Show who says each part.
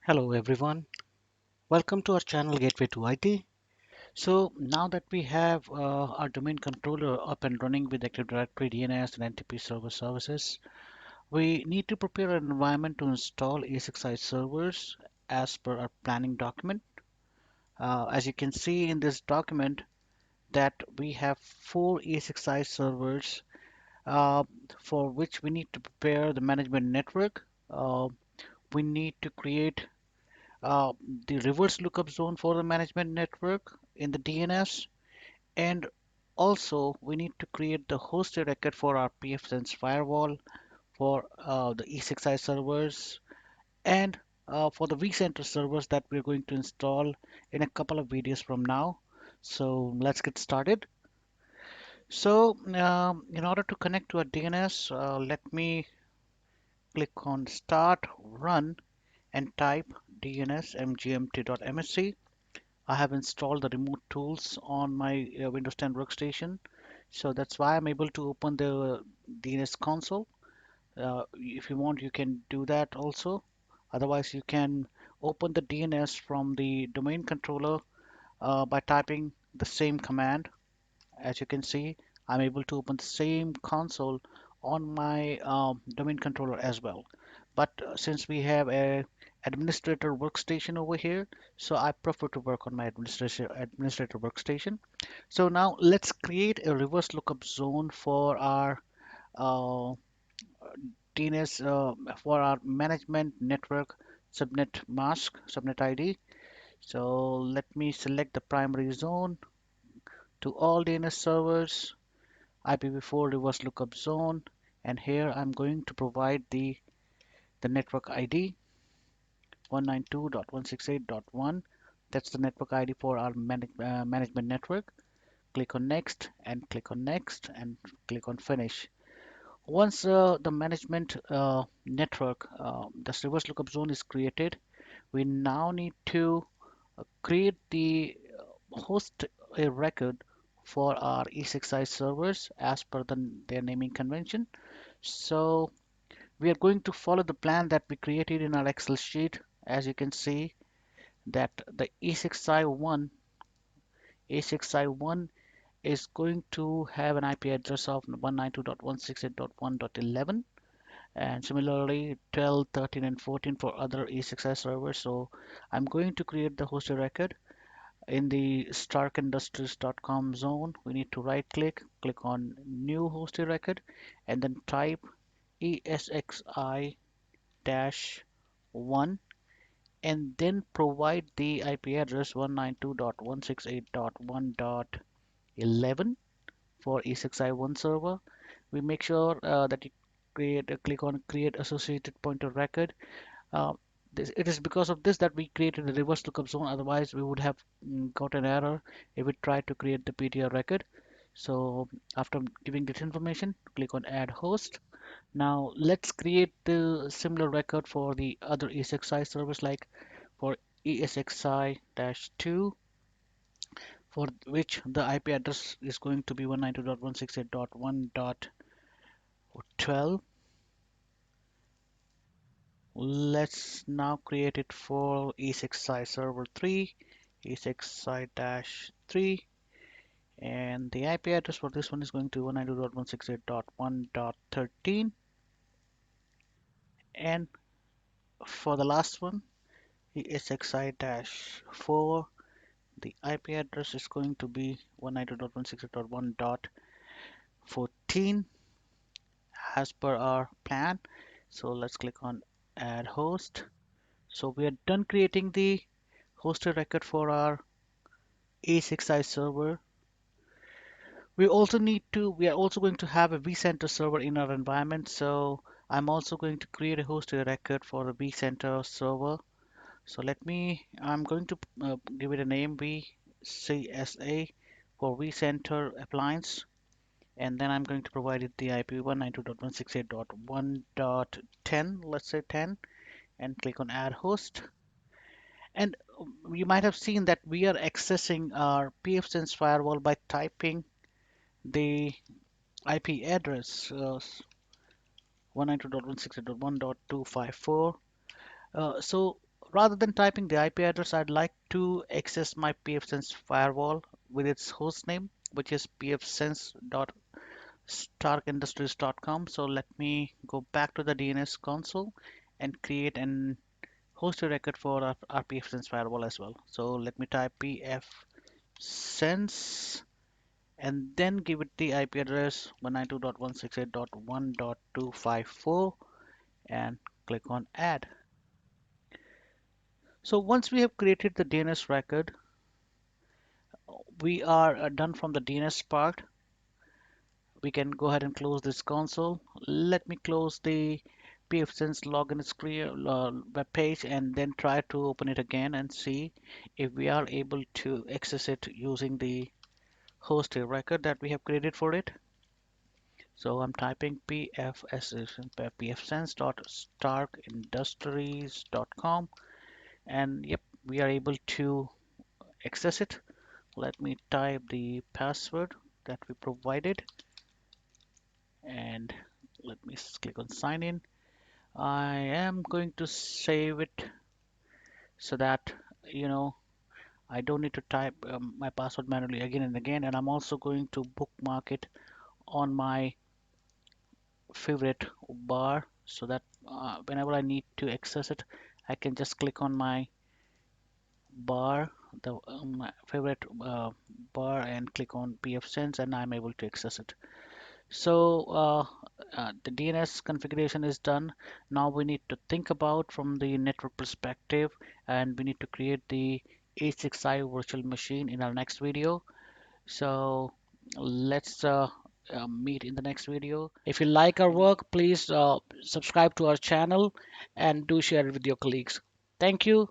Speaker 1: Hello everyone. Welcome to our channel Gateway to IT. So now that we have our domain controller up and running with Active Directory, DNS, and NTP server services, we need to prepare an environment to install ESXi servers as per our planning document. As you can see in this document that we have four ESXi servers uh, for which we need to prepare the management network. We need to create uh, the reverse lookup zone for the management network in the DNS, and also we need to create the hosted record for our pfSense firewall for the E6i servers and for the vCenter servers that we're going to install in a couple of videos from now. So let's get started. So in order to connect to our DNS, let me click on Start, Run, and type dns I have installed the remote tools on my Windows 10 workstation. So that's why I'm able to open the DNS console. If you want, you can do that also. Otherwise, you can open the DNS from the domain controller by typing the same command. As you can see, I'm able to open the same console on my domain controller as well. But since we have a administrator workstation over here, so I prefer to work on my administrator workstation. So now let's create a reverse lookup zone for our uh, DNS for our management network subnet ID. So let me select the primary zone to all DNS servers IPv4 reverse lookup zone, and here I'm going to provide the network ID 192.168.1. That's the network ID for our management network. Click on next and click on next and click on finish. Once the management network, this reverse lookup zone is created, we now need to create the host a record for our E6i servers as per their naming convention. So we are going to follow the plan that we created in our Excel sheet. As you can see that the E6i1 is going to have an IP address of 192.168.1.11, and similarly 12, 13, and 14 for other E6i servers. So I'm going to create the hosted record in the starkindustries.com zone. We need to right click on new hosted record, and then type ESXi-1 and then provide the IP address 192.168.1.11 for E6i1 server. We make sure that you click on create associated pointer record. Uh, it is because of this that we created the reverse lookup zone. Otherwise, we would have got an error if we tried to create the PTR record. So after giving this information, click on add host. Now let's create the similar record for the other ESXi servers, like for ESXi-2, for which the IP address is going to be 192.168.1.12. Let's now create it for ESXi server 3, ESXi-3, and the IP address for this one is going to 192.168.1.13, and for the last one, ESXi-4, the IP address is going to be 192.168.1.14 as per our plan. So let's click on add host. So we are done creating the hosted record for our A6i server. We are also going to have a vCenter server in our environment. So I'm also going to create a hosted record for the vCenter server. So I'm going to give it a name VCSA for vCenter appliance. And then I'm going to provide it the IP 192.168.1.10, let's say 10, and click on add host. And you might have seen that we are accessing our pfSense firewall by typing the IP address 192.168.1.254. So Rather than typing the IP address, I'd like to access my pfSense firewall with its host name, which is pfsense.starkindustries.com. So let me go back to the DNS console and create an host record for our pfSense firewall as well. So let me type pfSense and then give it the IP address 192.168.1.254 and click on add. So once we have created the DNS record, we are done from the DNS part. We can go ahead and close this console. Let me close the pfSense login screen web page and then try to open it again and see if we are able to access it using the host record that we have created for it. So I'm typing pfsense.starkindustries.com and yep, we are able to access it. Let me type the password that we provided and let me click on sign in. I am going to save it so that you know I don't need to type my password manually again and again, and I'm also going to bookmark it on my favorite bar so that whenever I need to access it, I can just click on my bar, the my favorite bar, and click on pfSense, and I'm able to access it. So the DNS configuration is done. Now we need to think about from the network perspective, and we need to create the A6i virtual machine in our next video. So let's meet in the next video. If you like our work, please subscribe to our channel and do share it with your colleagues. Thank you.